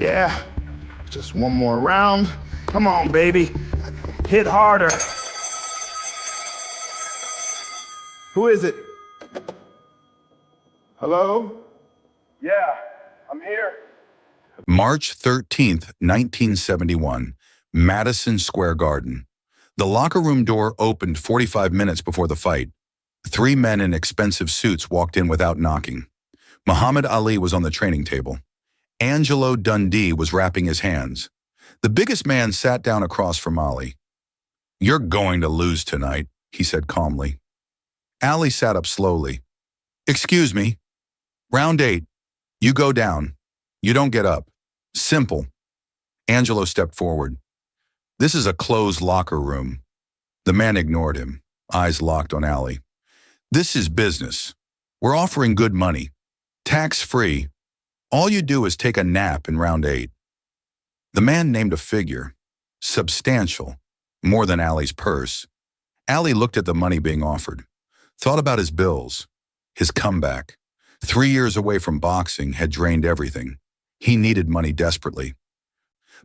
Yeah, just one more round. Come on, baby. Hit harder. Who is it? Hello? Yeah, I'm here. March 13th, 1971, Madison Square Garden. The locker room door opened 45 minutes before the fight. 3 men in expensive suits walked in without knocking. Muhammad Ali was on the training table. Angelo Dundee was wrapping his hands. The biggest man sat down across from Ali. "You're going to lose tonight," he said calmly. Ali sat up slowly. "Excuse me. Round 8. You go down. You don't get up. Simple." Angelo stepped forward. "This is a closed locker room." The man ignored him, eyes locked on Ali. "This is business. We're offering good money. Tax-free. All you do is take a nap in round 8. The man named a figure. Substantial. More than Ali's purse. Ali looked at the money being offered. Thought about his bills. His comeback. 3 years away from boxing had drained everything. He needed money desperately.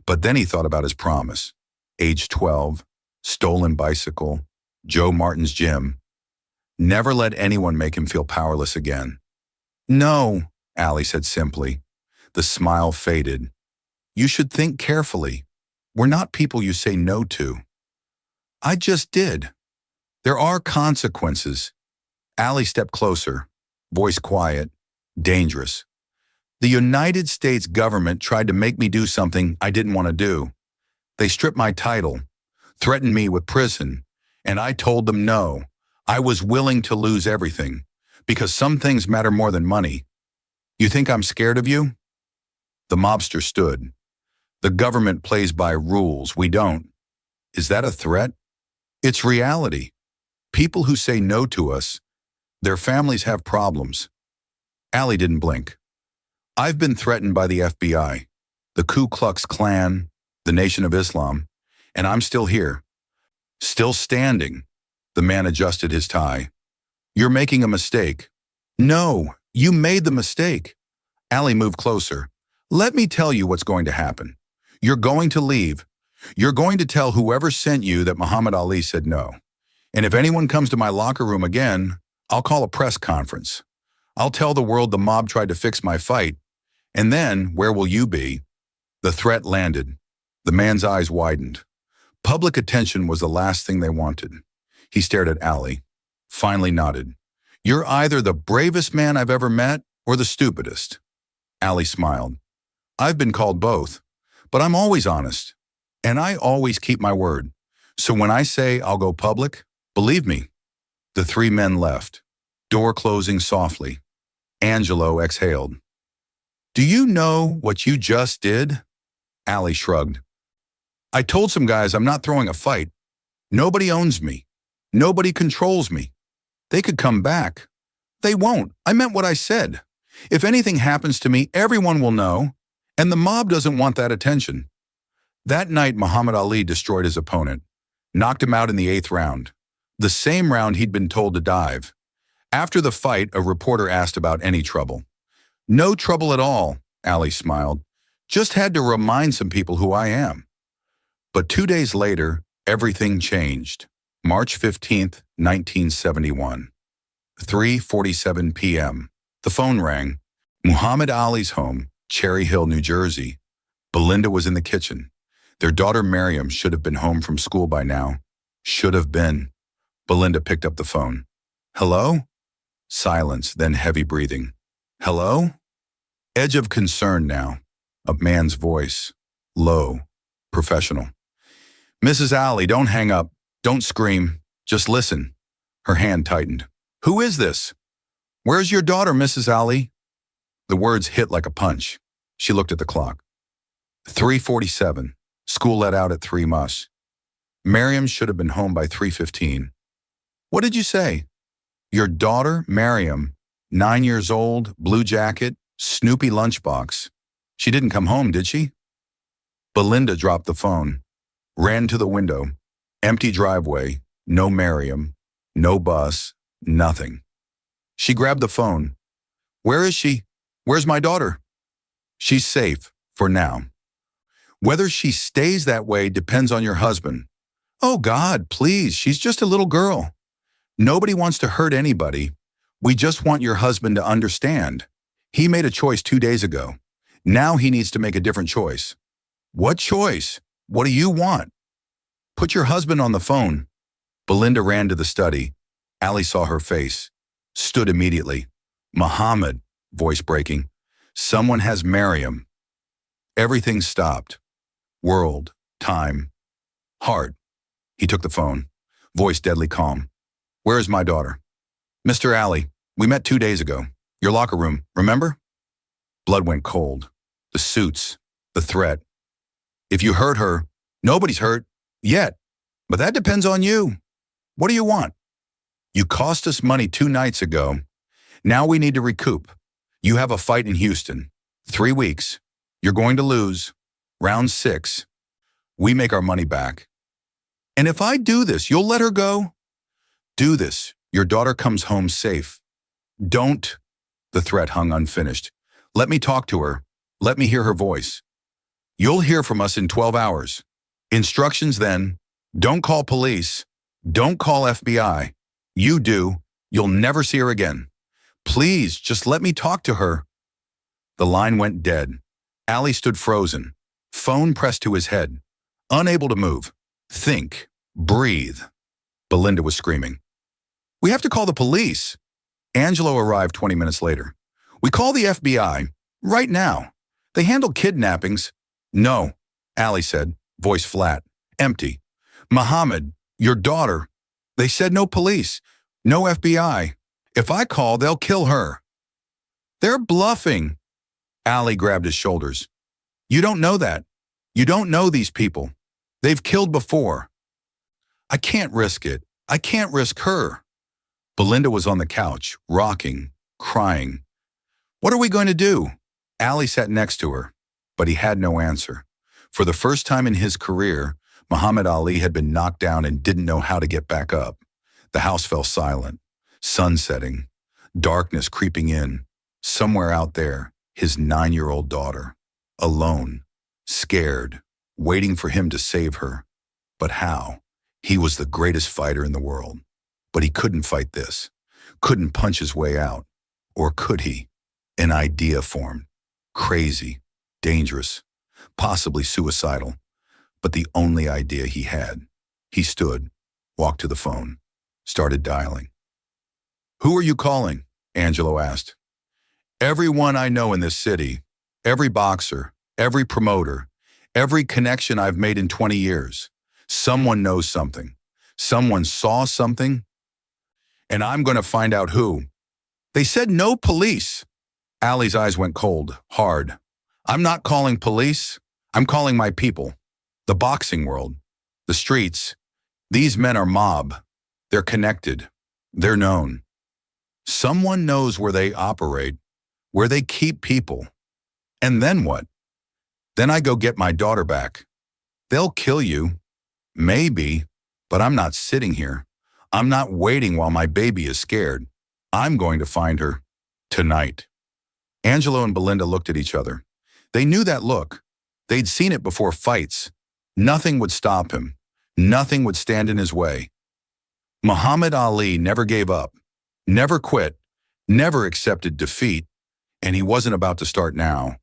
But then he thought about his promise. Age 12, stolen bicycle, Joe Martin's gym. Never let anyone make him feel powerless again. "No," Ali said simply. The smile faded. "You should think carefully. We're not people you say no to." "I just did. There are consequences." Ali stepped closer, voice quiet, dangerous. "The United States government tried to make me do something I didn't want to do. They stripped my title, threatened me with prison, and I told them no. I was willing to lose everything, because some things matter more than money. You think I'm scared of you?" The mobster stood. "The government plays by rules. We don't." "Is that a threat?" "It's reality. People who say no to us, their families have problems." Ali didn't blink. "I've been threatened by the FBI, the Ku Klux Klan, the Nation of Islam, and I'm still here. Still standing." The man adjusted his tie. "You're making a mistake." "No, you made the mistake." Ali moved closer. "Let me tell you what's going to happen. You're going to leave. You're going to tell whoever sent you that Muhammad Ali said no. And if anyone comes to my locker room again, I'll call a press conference. I'll tell the world the mob tried to fix my fight. And then, where will you be?" The threat landed. The man's eyes widened. Public attention was the last thing they wanted. He stared at Ali, finally nodded. "You're either the bravest man I've ever met or the stupidest." Ali smiled. "I've been called both, but I'm always honest. And I always keep my word. So when I say I'll go public, believe me." The 3 men left, door closing softly. Angelo exhaled. "Do you know what you just did?" Ali shrugged. "I told some guys I'm not throwing a fight. Nobody owns me. Nobody controls me. They could come back. They won't. I meant what I said. If anything happens to me, everyone will know, and the mob doesn't want that attention." That night, Muhammad Ali destroyed his opponent, knocked him out in the 8th round, the same round he'd been told to dive. After the fight, a reporter asked about any trouble. "No trouble at all," Ali smiled. "Just had to remind some people who I am." But 2 days later, everything changed. March 15th, 1971. 3:47 p.m. The phone rang. Muhammad Ali's home, Cherry Hill, New Jersey. Belinda was in the kitchen. Their daughter Maryum should have been home from school by now. Should have been. Belinda picked up the phone. "Hello?" Silence, then heavy breathing. "Hello?" Edge of concern now. A man's voice. Low. Professional. "Mrs. Ali, don't hang up. Don't scream. Just listen." Her hand tightened. "Who is this?" "Where's your daughter, Mrs. Ali?" The words hit like a punch. She looked at the clock. 3:47. School let out at 3 mus. Maryum should have been home by 3:15. "What did you say?" "Your daughter, Maryum, 9 years old, blue jacket, Snoopy lunchbox. She didn't come home, did she?" Belinda dropped the phone, ran to the window. Empty driveway, no Maryum, no bus, nothing. She grabbed the phone. "Where is she? Where's my daughter?" "She's safe. For now. Whether she stays that way depends on your husband. Oh God, please, she's just a little girl. Nobody wants to hurt anybody. We just want your husband to understand. He made a choice 2 days ago. Now he needs to make a different choice. What choice? What do you want? Put your husband on the phone. Belinda ran to the study. Ali saw her face. Stood immediately. Muhammad, voice breaking. Someone has Maryum. Everything stopped. World, time, heart. He took the phone. Voice deadly calm. Where is my daughter? Mr. Ali, we met 2 days ago. Your locker room, remember? Blood went cold. The suits, the threat. If you hurt her, nobody's hurt yet. But that depends on you. What do you want? You cost us money 2 nights ago. Now we need to recoup. You have a fight in Houston. 3 weeks. You're going to lose. Round 6. We make our money back. And if I do this, you'll let her go? Do this. Your daughter comes home safe. Don't. The threat hung unfinished. Let me talk to her. Let me hear her voice. You'll hear from us in 12 hours. Instructions then. Don't call police. Don't call FBI. You do. You'll never see her again. Please, just let me talk to her. The line went dead. Ali stood frozen. Phone pressed to his head. Unable to move. Think. Breathe. Belinda was screaming. We have to call the police. Angelo arrived 20 minutes later. We call the FBI. Right now. They handle kidnappings. No, Ali said, voice flat. Empty. Muhammad, your daughter. They said no police. No FBI. If I call, they'll kill her. They're bluffing. Ali grabbed his shoulders. You don't know that. You don't know these people. They've killed before. I can't risk it. I can't risk her. Belinda was on the couch, rocking, crying. What are we going to do? Ali sat next to her, but he had no answer. For the first time in his career, Muhammad Ali had been knocked down and didn't know how to get back up. The house fell silent. Sun setting. Darkness creeping in. Somewhere out there, his 9-year-old daughter. Alone. Scared. Waiting for him to save her. But how? He was the greatest fighter in the world. But he couldn't fight this. Couldn't punch his way out. Or could he? An idea formed. Crazy. Dangerous. Possibly suicidal. But the only idea he had. He stood. Walked to the phone. Started dialing. Who are you calling? Angelo asked. Everyone I know in this city. Every boxer. Every promoter. Every connection I've made in 20 years. Someone knows something. Someone saw something. And I'm going to find out who. They said no police. Ali's eyes went cold, hard. I'm not calling police. I'm calling my people. The boxing world. The streets. These men are mob. They're connected. They're known. Someone knows where they operate, where they keep people. And then what? Then I go get my daughter back. They'll kill you. Maybe. But I'm not sitting here. I'm not waiting while my baby is scared. I'm going to find her. Tonight. Angelo and Belinda looked at each other. They knew that look. They'd seen it before fights. Nothing would stop him. Nothing would stand in his way. Muhammad Ali never gave up. Never quit. Never accepted defeat. And he wasn't about to start now.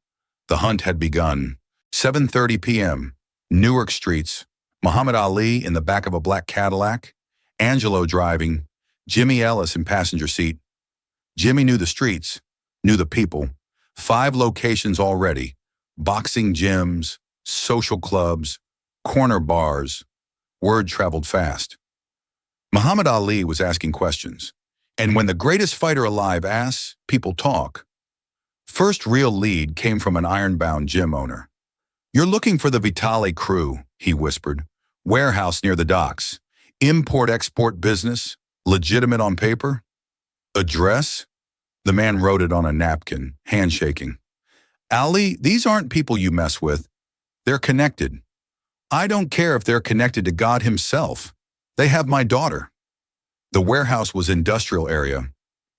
The hunt had begun. 7:30 p.m. Newark streets. Muhammad Ali in the back of a black Cadillac. Angelo driving. Jimmy Ellis in passenger seat. Jimmy knew the streets. Knew the people. 5 locations already. Boxing gyms. Social clubs. Corner bars. Word traveled fast. Muhammad Ali was asking questions. And when the greatest fighter alive asks, people talk. First real lead came from an ironbound gym owner. You're looking for the Vitale crew, he whispered. Warehouse near the docks. Import-export business. Legitimate on paper. Address? The man wrote it on a napkin, handshaking. Ali, these aren't people you mess with. They're connected. I don't care if they're connected to God himself. They have my daughter. The warehouse was industrial area.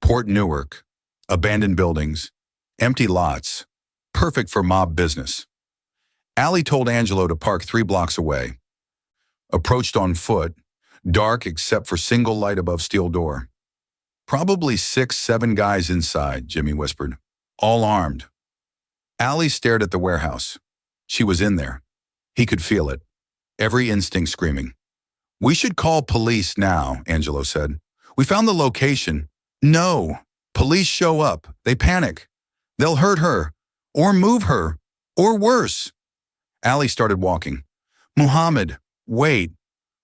Port Newark. Abandoned buildings. Empty lots. Perfect for mob business. Ali told Angelo to park 3 blocks away. Approached on foot, dark except for single light above steel door. Probably 6, 7 guys inside, Jimmy whispered. All armed. Ali stared at the warehouse. She was in there. He could feel it. Every instinct screaming. We should call police now, Angelo said. We found the location. No. Police show up. They panic. They'll hurt her. Or move her. Or worse. Ali started walking. Muhammad, wait.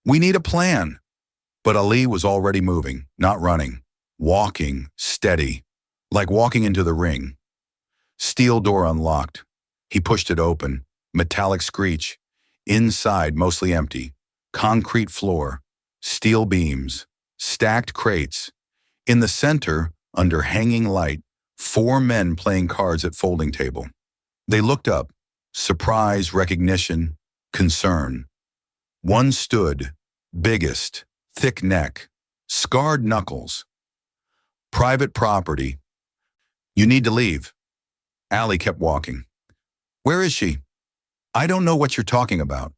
We need a plan. But Ali was already moving, not running. Walking, steady. Like walking into the ring. Steel door unlocked. He pushed it open. Metallic screech. Inside, mostly empty. Concrete floor. Steel beams. Stacked crates. In the center, under hanging light, 4 men playing cards at folding table. They looked up. Surprise, recognition, concern. One stood, biggest, thick neck, scarred knuckles. Private property. You need to leave. Ali kept walking. Where is she? I don't know what you're talking about.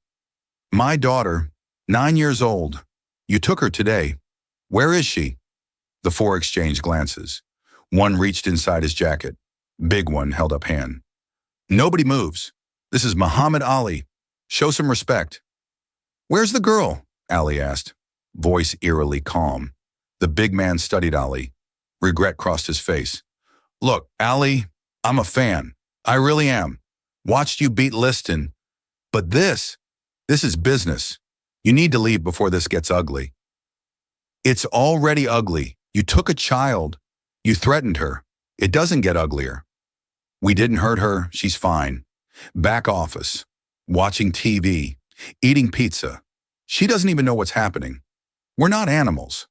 My daughter, 9 years old. You took her today. Where is she? The 4 exchanged glances. One reached inside his jacket. Big one held up hand. Nobody moves. This is Muhammad Ali. Show some respect. Where's the girl? Ali asked, voice eerily calm. The big man studied Ali. Regret crossed his face. Look, Ali, I'm a fan. I really am. Watched you beat Liston. But this is business. You need to leave before this gets ugly. It's already ugly. You took a child. You threatened her. It doesn't get uglier. We didn't hurt her. She's fine. Back office. Watching TV. Eating pizza. She doesn't even know what's happening. We're not animals.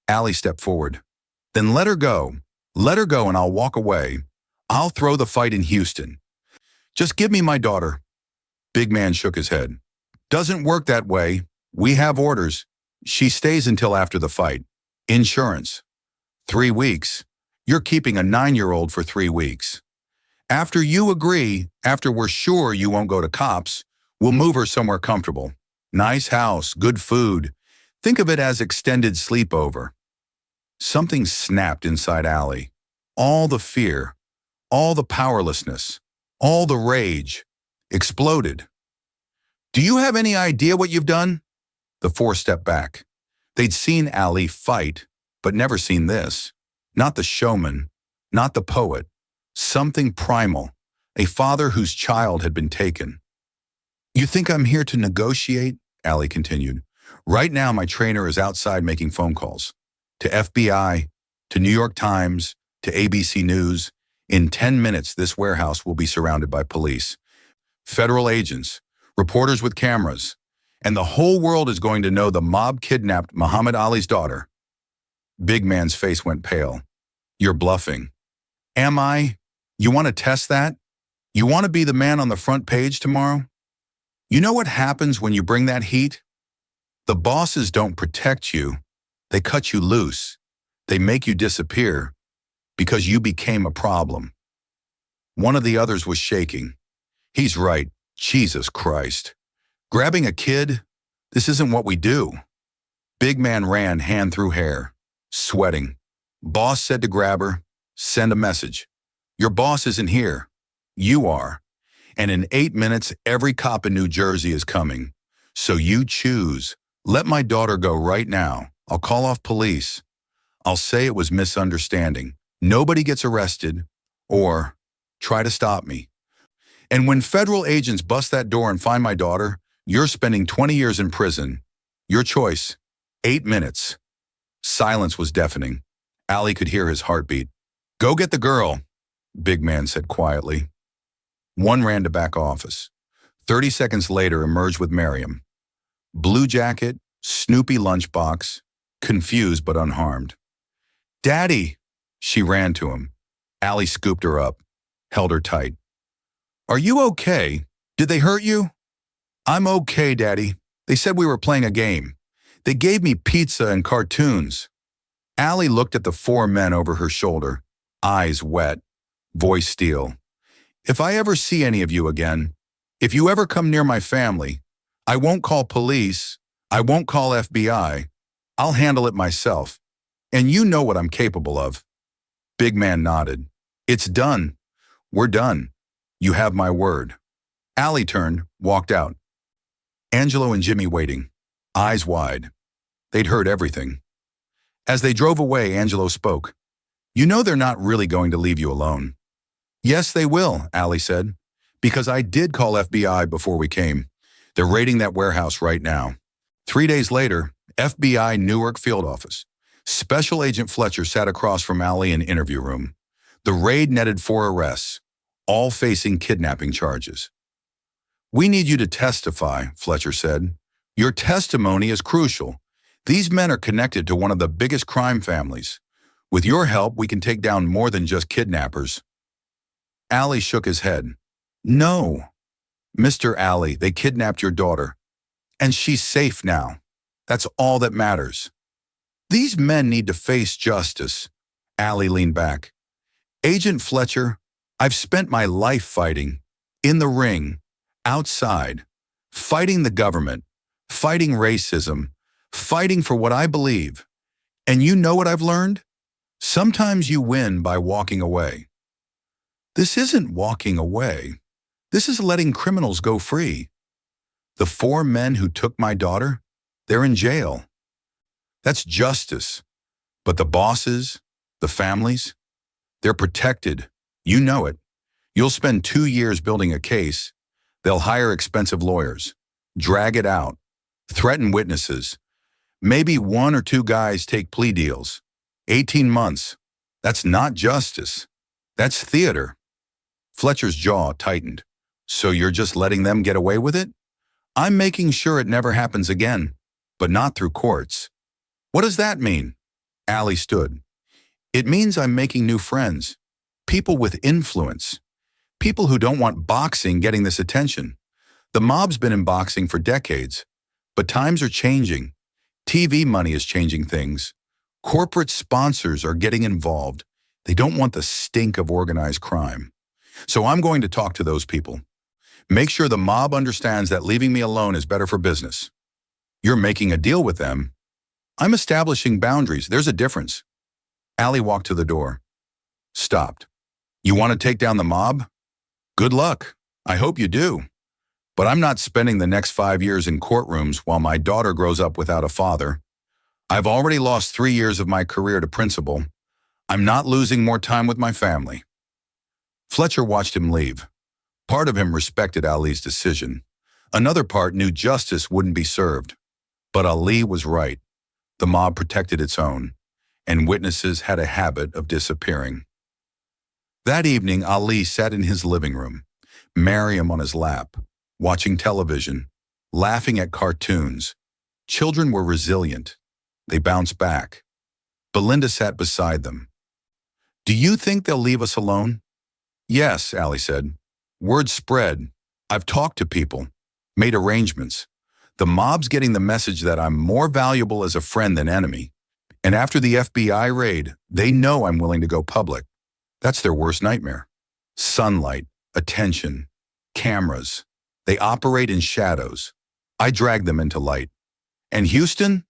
Ali stepped forward. Then let her go. Let her go and I'll walk away. I'll throw the fight in Houston. Just give me my daughter. Big man shook his head. Doesn't work that way. We have orders. She stays until after the fight. Insurance. 3 weeks. You're keeping a 9-year-old for 3 weeks. After you agree, after we're sure you won't go to cops, we'll move her somewhere comfortable. Nice house, good food. Think of it as extended sleepover. Something snapped inside Ali. All the fear, all the powerlessness, all the rage, exploded. Do you have any idea what you've done? The 4 stepped back. They'd seen Ali fight, but never seen this. Not the showman, not the poet. Something primal, a father whose child had been taken. You think I'm here to negotiate? Ali continued. Right now, my trainer is outside making phone calls. To FBI, to New York Times, to ABC News. In 10 minutes, this warehouse will be surrounded by police. Federal agents, reporters with cameras. And the whole world is going to know the mob kidnapped Muhammad Ali's daughter. Big man's face went pale. You're bluffing. Am I? You want to test that? You want to be the man on the front page tomorrow? You know what happens when you bring that heat? The bosses don't protect you. They cut you loose. They make you disappear because you became a problem. One of the others was shaking. He's right. Jesus Christ. Grabbing a kid? This isn't what we do. Big man ran hand through hair, sweating. Boss said to grab her, send a message. Your boss isn't here. You are. And in 8 minutes, every cop in New Jersey is coming. So you choose. Let my daughter go right now. I'll call off police. I'll say it was misunderstanding. Nobody gets arrested. Or try to stop me. And when federal agents bust that door and find my daughter, you're spending 20 years in prison. Your choice. 8 minutes. Silence was deafening. Ali could hear his heartbeat. Go get the girl, Big man said quietly. One ran to back office. 30 seconds later emerged with Maryum. Blue jacket, Snoopy lunchbox, confused but unharmed. Daddy! She ran to him. Ali scooped her up, held her tight. Are you okay? Did they hurt you? I'm okay, Daddy. They said we were playing a game. They gave me pizza and cartoons. Ali looked at the 4 men over her shoulder, eyes wet, voice steel. If I ever see any of you again, If you ever come near my family, I won't call police, I won't call FBI, I'll handle it myself. And you know what I'm capable of. Big man nodded. It's done. We're done. You have my word. Allie turned, walked out. Angelo and Jimmy waiting, eyes wide. They'd heard everything. As they drove away, Angelo spoke. You know they're not really going to leave you alone. Yes, they will, Allie said, because I did call FBI before we came. They're raiding that warehouse right now. 3 days later, FBI Newark field office. Special Agent Fletcher sat across from Allie in interview room. The raid netted 4 arrests, all facing kidnapping charges. We need you to testify, Fletcher said. Your testimony is crucial. These men are connected to one of the biggest crime families. With your help, we can take down more than just kidnappers. Allie shook his head. No. Mr. Allie, they kidnapped your daughter. And she's safe now. That's all that matters. These men need to face justice. Allie leaned back. Agent Fletcher, I've spent my life fighting. In the ring. Outside. Fighting the government. Fighting racism. Fighting for what I believe. And you know what I've learned? Sometimes you win by walking away. This isn't walking away. This is letting criminals go free. The 4 men who took my daughter, they're in jail. That's justice. But the bosses, the families, they're protected. You know it. You'll spend 2 years building a case. They'll hire expensive lawyers, drag it out, threaten witnesses. Maybe 1 or 2 guys take plea deals. 18 months. That's not justice. That's theater. Fletcher's jaw tightened. So you're just letting them get away with it? I'm making sure it never happens again, but not through courts. What does that mean? Allie stood. It means I'm making new friends. People with influence. People who don't want boxing getting this attention. The mob's been in boxing for decades, but times are changing. TV money is changing things. Corporate sponsors are getting involved. They don't want the stink of organized crime. So I'm going to talk to those people. Make sure the mob understands that leaving me alone is better for business. You're making a deal with them. I'm establishing boundaries. There's a difference. Allie walked to the door. Stopped. You want to take down the mob? Good luck. I hope you do. But I'm not spending the next 5 years in courtrooms while my daughter grows up without a father. I've already lost 3 years of my career to principal. I'm not losing more time with my family. Fletcher watched him leave. Part of him respected Ali's decision. Another part knew justice wouldn't be served. But Ali was right. The mob protected its own, and witnesses had a habit of disappearing. That evening, Ali sat in his living room, Maryum on his lap, watching television, laughing at cartoons. Children were resilient. They bounced back. Belinda sat beside them. Do you think they'll leave us alone? Yes, Ali said. Word spread. I've talked to people, made arrangements. The mob's getting the message that I'm more valuable as a friend than enemy. And after the FBI raid, they know I'm willing to go public. That's their worst nightmare. Sunlight, attention, cameras. They operate in shadows. I drag them into light. And Houston?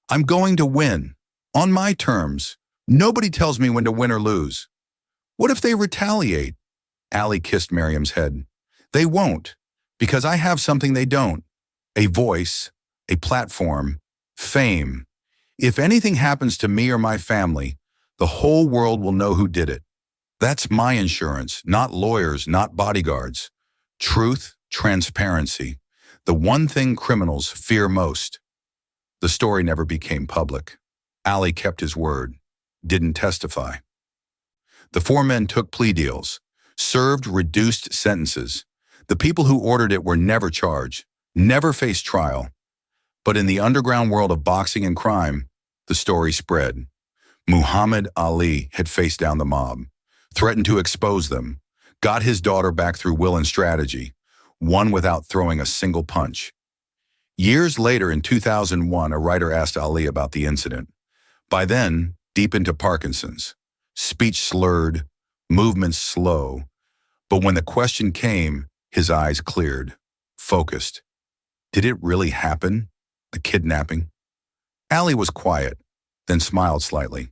I'm going to win. On my terms. Nobody tells me when to win or lose. What if they retaliate? Ali kissed Maryum's head. They won't, because I have something they don't. A voice, a platform, fame. If anything happens to me or my family, the whole world will know who did it. That's my insurance, not lawyers, not bodyguards. Truth, transparency. The one thing criminals fear most. The story never became public. Ali kept his word, didn't testify. The 4 men took plea deals, served reduced sentences. The people who ordered it were never charged, never faced trial. But in the underground world of boxing and crime, the story spread. Muhammad Ali had faced down the mob, threatened to expose them, got his daughter back through will and strategy, won without throwing a single punch. Years later, in 2001, a writer asked Ali about the incident. By then, deep into Parkinson's, speech slurred, movements slow. But when the question came, His eyes cleared, focused. Did it really happen? The kidnapping? Ali was quiet, then smiled slightly.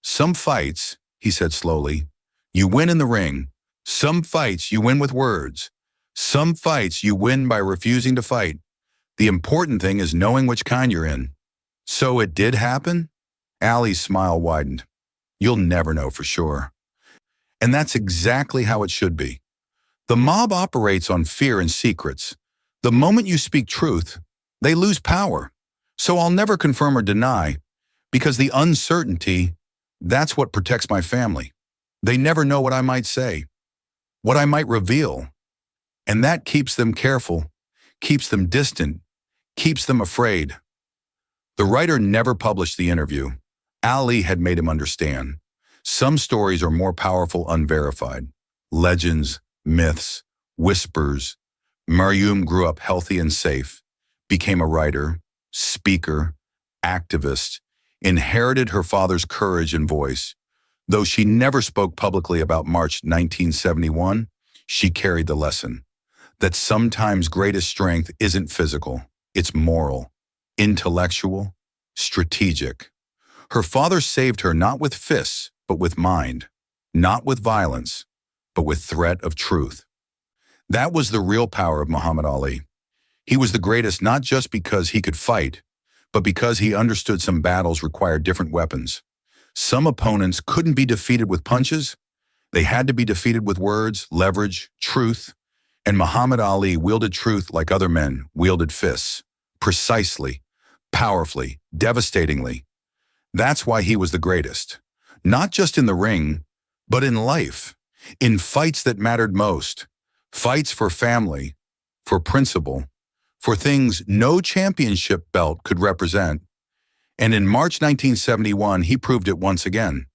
Some fights, he said slowly, you win in the ring. Some fights you win with words. Some fights you win by refusing to fight. The important thing is knowing which kind you're in. So it did happen? Ali's smile widened. You'll never know for sure. And that's exactly how it should be. The mob operates on fear and secrets. The moment you speak truth, they lose power. So I'll never confirm or deny, because the uncertainty, that's what protects my family. They never know what I might say, what I might reveal. And that keeps them careful, keeps them distant, keeps them afraid. The writer never published the interview. Ali had made him understand. Some stories are more powerful unverified. Legends, myths, whispers. Maryum grew up healthy and safe, became a writer, speaker, activist, inherited her father's courage and voice. Though she never spoke publicly about March 1971, she carried the lesson that sometimes greatest strength isn't physical, it's moral, intellectual, strategic. Her father saved her not with fists, but with mind, not with violence, but with threat of truth. That was the real power of Muhammad Ali. He was the greatest not just because he could fight, but because he understood some battles required different weapons. Some opponents couldn't be defeated with punches. They had to be defeated with words, leverage, truth. And Muhammad Ali wielded truth like other men wielded fists, precisely, powerfully, devastatingly. That's why he was the greatest. Not just in the ring, but in life, in fights that mattered most, fights for family, for principle, for things no championship belt could represent. And in March 1971, he proved it once again.